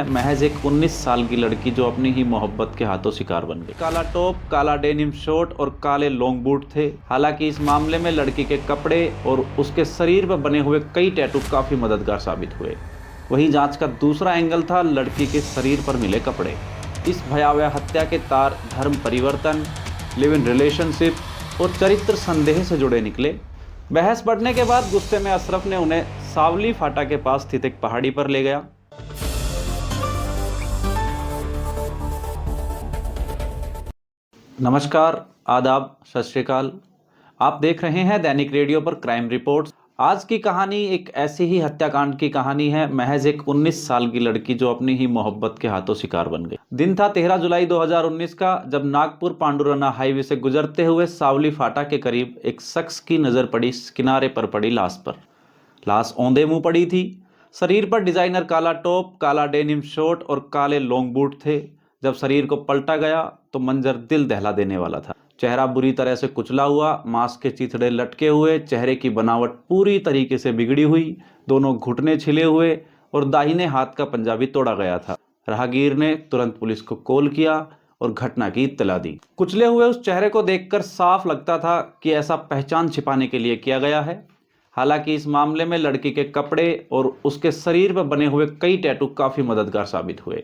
महज एक 19 साल की लड़की जो अपनी ही मोहब्बत के हाथों शिकार बन गई। काला टॉप, काला डेनिम शर्ट और काले लॉन्ग बूट थे। हालांकि इस मामले में लड़की के कपड़े और उसके शरीर पर बने हुए कई टैटू काफी मददगार साबित हुए। वहीं जांच का दूसरा एंगल था लड़की के शरीर पर मिले कपड़े। इस भयावह हत्या के तार धर्म परिवर्तन, लिव इन रिलेशनशिप और चरित्र संदेह से जुड़े निकले। बहस बढ़ने के बाद गुस्से में अशरफ ने उन्हें सावली फाटा के पास स्थित एक पहाड़ी पर ले गया। नमस्कार, आदाब, सत श्री अकाल। आप देख रहे हैं दैनिक रेडियो पर क्राइम रिपोर्ट्स। आज की कहानी एक ऐसी ही हत्याकांड की कहानी है। महज एक 19 साल की लड़की जो अपनी ही मोहब्बत के हाथों शिकार बन गई। दिन था 13 जुलाई 2019 का, जब नागपुर पांडुरना हाईवे से गुजरते हुए सावली फाटा के करीब एक शख्स की नजर पड़ी किनारे पर पड़ी लाश पर। लाश औंधे मुंह पड़ी थी। शरीर पर डिजाइनर काला टॉप, काला डेनिम शर्ट और काले लॉन्ग बूट थे। जब शरीर को पलटा गया तो मंजर दिल दहला देने वाला था। चेहरा बुरी तरह से कुचला हुआ, मांस के चिथड़े लटके हुए, चेहरे की बनावट पूरी तरीके से बिगड़ी हुई, दोनों घुटने छिले हुए और दाहिने हाथ का पंजा भी तोड़ा गया था। राहगीर ने तुरंत पुलिस को कॉल किया और घटना की इत्तला दी। कुचले हुए उस चेहरे को देखकर साफ लगता था कि ऐसा पहचान छिपाने के लिए किया गया है। हालांकि इस मामले में लड़की के कपड़े और उसके शरीर पर बने हुए कई टैटू काफी मददगार साबित हुए।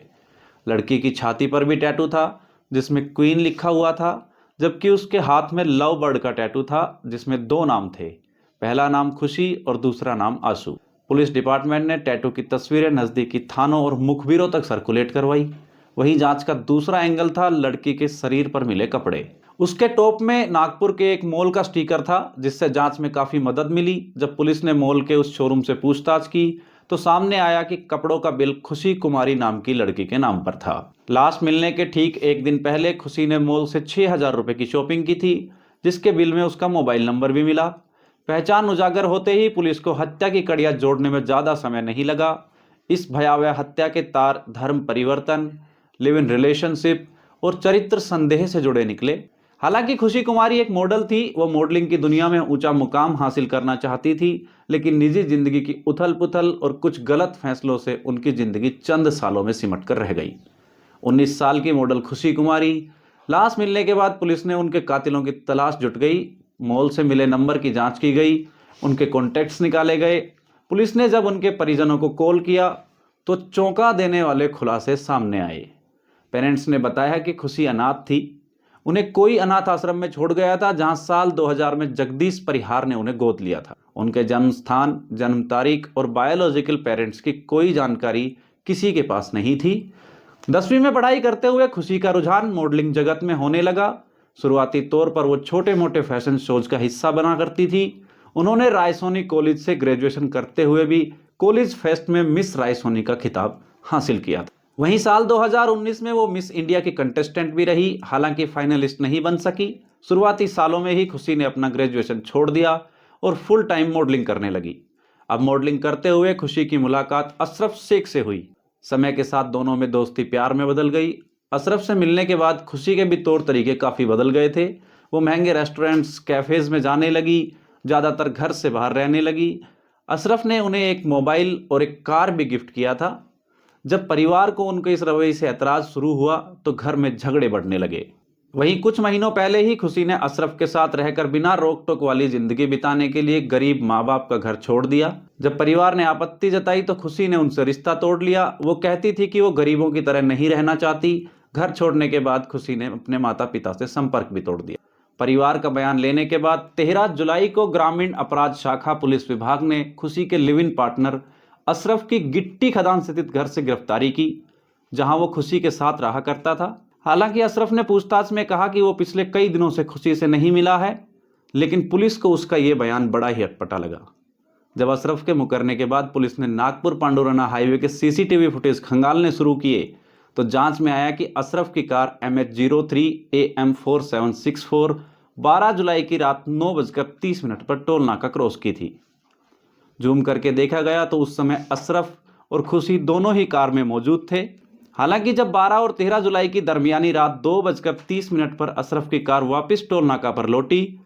लड़की की छाती पर भी टैटू था जिसमें क्वीन लिखा हुआ था, जबकि उसके हाथ में लव बर्ड का टैटू था जिसमें 2 नाम थे, पहला नाम खुशी और दूसरा नाम आंसू। पुलिस डिपार्टमेंट ने टैटू की तस्वीरें नजदीकी थानों और मुखबिरों तक सर्कुलेट करवाई। वहीं जांच का दूसरा एंगल था लड़की के शरीर पर मिले कपड़े। उसके टॉप में नागपुर के एक मॉल का स्टिकर था, जिससे जांच में काफी मदद मिली। जब पुलिस ने मॉल के उस शोरूम से पूछताछ की तो सामने आया कि कपड़ों का बिल खुशी कुमारी नाम की लड़की के नाम पर था। लाश मिलने के ठीक एक दिन पहले खुशी ने मॉल से 6,000 रुपए की शॉपिंग की थी, जिसके बिल में उसका मोबाइल नंबर भी मिला। पहचान उजागर होते ही पुलिस को हत्या की कड़ियां जोड़ने में ज्यादा समय नहीं लगा। इस भयावह हत्या के तार धर्म परिवर्तन, लिव इन रिलेशनशिप और चरित्र संदेह से जुड़े निकले। हालांकि खुशी कुमारी एक मॉडल थी। वो मॉडलिंग की दुनिया में ऊंचा मुकाम हासिल करना चाहती थी, लेकिन निजी जिंदगी की उथल पुथल और कुछ गलत फैसलों से उनकी जिंदगी चंद सालों में सिमट कर रह गई। 19 साल की मॉडल खुशी कुमारी। लाश मिलने के बाद पुलिस ने उनके कातिलों की तलाश जुट गई। मॉल से मिले नंबर की जांच की गई, उनके कॉन्टैक्ट्स निकाले गए। पुलिस ने जब उनके परिजनों को कॉल किया तो चौंका देने वाले खुलासे सामने आए। पेरेंट्स ने बताया कि खुशी अनाथ थी। उन्हें कोई अनाथ आश्रम में छोड़ गया था, जहां साल 2000 में जगदीश परिहार ने उन्हें गोद लिया था। उनके जन्म स्थान, जन्म तारीख और बायोलॉजिकल पेरेंट्स की कोई जानकारी किसी के पास नहीं थी। 10वीं में पढ़ाई करते हुए खुशी का रुझान मॉडलिंग जगत में होने लगा। शुरुआती तौर पर वो छोटे मोटे फैशन शोज का हिस्सा बना करती थी। उन्होंने रायसोनी कॉलेज से ग्रेजुएशन करते हुए भी कॉलेज फेस्ट में मिस रायसोनी का खिताब हासिल किया था। वहीं साल 2019 में वो मिस इंडिया की कंटेस्टेंट भी रही, हालांकि फाइनलिस्ट नहीं बन सकी। शुरुआती सालों में ही खुशी ने अपना ग्रेजुएशन छोड़ दिया और फुल टाइम मॉडलिंग करने लगी। अब मॉडलिंग करते हुए खुशी की मुलाकात अशरफ शेख से हुई। समय के साथ दोनों में दोस्ती प्यार में बदल गई। अशरफ से मिलने के बाद खुशी के भी तौर तरीके काफ़ी बदल गए थे। वो महंगे रेस्टोरेंट्स, कैफ़ेज़ में जाने लगी, ज़्यादातर घर से बाहर रहने लगी। अशरफ ने उन्हें एक मोबाइल और एक कार भी गिफ्ट किया था। जब परिवार को उनके इस रवैये से एतराज़ शुरू हुआ तो घर में झगड़े बढ़ने लगे। वहीं कुछ महीनों पहले ही खुशी ने अशरफ के साथ रहकर बिना रोक टोक वाली जिंदगी बिताने के लिए गरीब माँ बाप का घर छोड़ दिया। जब परिवार ने आपत्ति जताई तो खुशी ने उनसे रिश्ता तोड़ लिया। वो कहती थी कि वो गरीबों की तरह नहीं रहना चाहती। घर छोड़ने के बाद खुशी ने अपने माता पिता से संपर्क भी तोड़ दिया। परिवार का बयान लेने के बाद 13 जुलाई को ग्रामीण अपराध शाखा पुलिस विभाग ने खुशी के लिव इन पार्टनर अशरफ की गिट्टी खदान स्थित घर से गिरफ्तारी की, जहां वो खुशी के साथ रहा करता था। हालांकि अशरफ ने पूछताछ में कहा कि वो पिछले कई दिनों से खुशी से नहीं मिला है, लेकिन पुलिस को उसका ये बयान बड़ा ही अटपटा लगा। जब अशरफ के मुकरने के बाद पुलिस ने नागपुर पांडुरना हाईवे के सीसीटीवी फुटेज खंगालने शुरू किए तो जांच में आया कि अशरफ की कार MH03 AM4764 12 जुलाई की रात 9:30 पर टोल नाका क्रॉस की थी। जूम करके देखा गया तो उस समय अशरफ और खुशी दोनों ही कार में मौजूद थे। हालांकि जब 12 और 13 जुलाई की दरमियानी रात 2:30 पर अशरफ की कार वापस टोल नाका पर लौटी,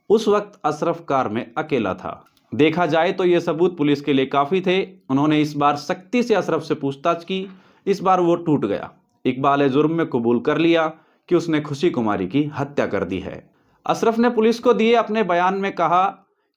उस वक्त अशरफ कार में अकेला था। देखा जाए तो ये सबूत पुलिस के लिए काफ़ी थे। उन्होंने इस बार सख्ती से अशरफ से पूछताछ की। इस बार वो टूट गया। इकबाल ने जुर्म में कबूल कर लिया कि उसने खुशी कुमारी की हत्या कर दी है। अशरफ ने पुलिस को दिए अपने बयान में कहा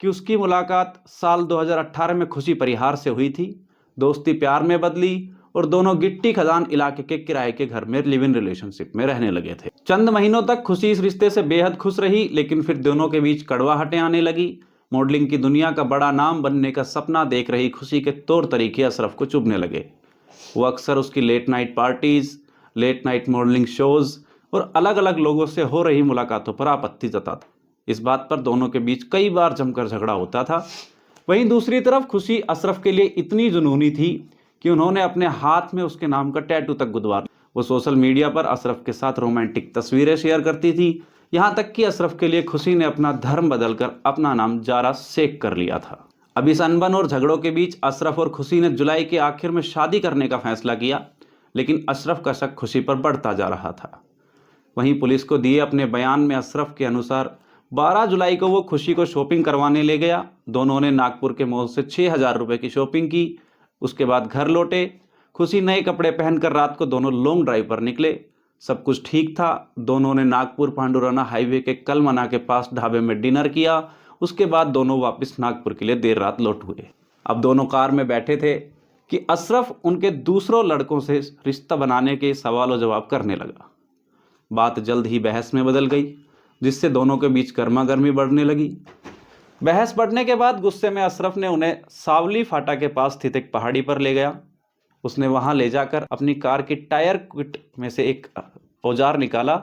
कि उसकी मुलाकात साल 2018 में खुशी परिहार से हुई थी। दोस्ती प्यार में बदली और दोनों गिट्टी खदान इलाके के किराए के घर में लिव इन रिलेशनशिप में रहने लगे थे। चंद महीनों तक खुशी इस रिश्ते से बेहद खुश रही, लेकिन फिर दोनों के बीच कड़वाहटें आने लगी। मॉडलिंग की दुनिया का बड़ा नाम बनने का सपना देख रही खुशी के तौर तरीके अशरफ को चुभने लगे। वो अक्सर उसकी late night parties, late night modelling shows और अलग अलग लोगों से हो रही मुलाकातों पर आपत्ति जताता। इस बात पर दोनों के बीच कई बार जमकर झगड़ा होता था। वहीं दूसरी तरफ खुशी अशरफ के लिए इतनी जुनूनी थी कि उन्होंने अपने हाथ में उसके नाम का टैटू तक गुदवा। वो सोशल मीडिया पर अशरफ के साथ रोमांटिक तस्वीरें शेयर करती थी। यहाँ तक कि अशरफ के लिए खुशी ने अपना धर्म बदलकर अपना नाम जारा शेख कर लिया था। अब इस अनबन और झगड़ों के बीच अशरफ और खुशी ने जुलाई के आखिर में शादी करने का फैसला किया, लेकिन अशरफ का शक खुशी पर बढ़ता जा रहा था। वहीं पुलिस को दिए अपने बयान में अशरफ के अनुसार 12 जुलाई को वो खुशी को शॉपिंग करवाने ले गया। दोनों ने नागपुर के मॉल से 6,000 रुपये की शॉपिंग की। उसके बाद घर लौटे। खुशी नए कपड़े पहनकर रात को दोनों लॉन्ग ड्राइव पर निकले। सब कुछ ठीक था। दोनों ने नागपुर पांडुराना हाईवे के कलमना के पास ढाबे में डिनर किया। उसके बाद दोनों वापस नागपुर के लिए देर रात लौट हुए। अब दोनों कार में बैठे थे कि अशरफ उनके दूसरों लड़कों से रिश्ता बनाने के सवाल जवाब करने लगा। बात जल्द ही बहस में बदल गई, जिससे दोनों के बीच गर्मागर्मी बढ़ने लगी। बहस बढ़ने के बाद गुस्से में अशरफ ने उन्हें सावली फाटा के पास स्थित एक पहाड़ी पर ले गया। उसने वहां ले जाकर अपनी कार की टायर किट में से एक औजार निकाला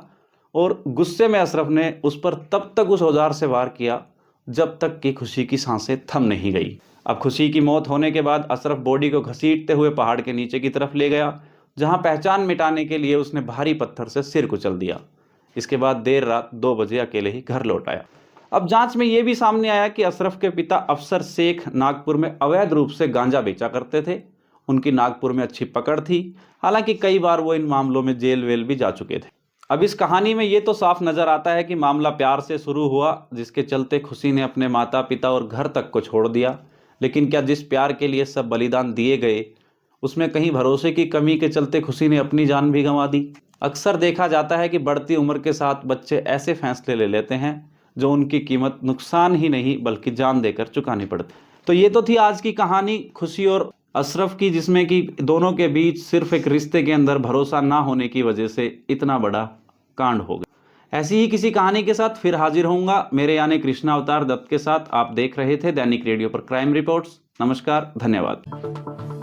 और गुस्से में अशरफ ने उस पर तब तक उस औजार से वार किया जब तक कि खुशी की सांसें थम नहीं गई। अब खुशी की मौत होने के बाद अशरफ बॉडी को घसीटते हुए पहाड़ के नीचे की तरफ ले गया, जहां पहचान मिटाने के लिए उसने भारी पत्थर से सिर कुचल दिया। इसके बाद देर रात 2 बजे अकेले ही घर लौट आया। अब जांच में यह भी सामने आया कि अशरफ के पिता अफसर शेख नागपुर में अवैध रूप से गांजा बेचा करते थे। उनकी नागपुर में अच्छी पकड़ थी, हालांकि कई बार वो इन मामलों में जेल वेल भी जा चुके थे। अब इस कहानी में ये तो साफ नजर आता है कि मामला प्यार से शुरू हुआ, जिसके चलते खुशी ने अपने माता पिता और घर तक को छोड़ दिया। लेकिन क्या जिस प्यार के लिए सब बलिदान दिए गए, उसमें कहीं भरोसे की कमी के चलते खुशी ने अपनी जान भी गंवा दी? अक्सर देखा जाता है कि बढ़ती उम्र के साथ बच्चे ऐसे फैसले ले लेते हैं जो उनकी कीमत नुकसान ही नहीं बल्कि जान देकर चुकानी पड़ती। तो ये तो थी आज की कहानी खुशी और अशरफ की, जिसमें कि दोनों के बीच सिर्फ एक रिश्ते के अंदर भरोसा ना होने की वजह से इतना बड़ा कांड हो गया। ऐसी ही किसी कहानी के साथ फिर हाजिर होऊंगा, मेरे यानी कृष्णा अवतार दत्त के साथ। आप देख रहे थे दैनिक रेडियो पर क्राइम रिपोर्ट्स। नमस्कार, धन्यवाद।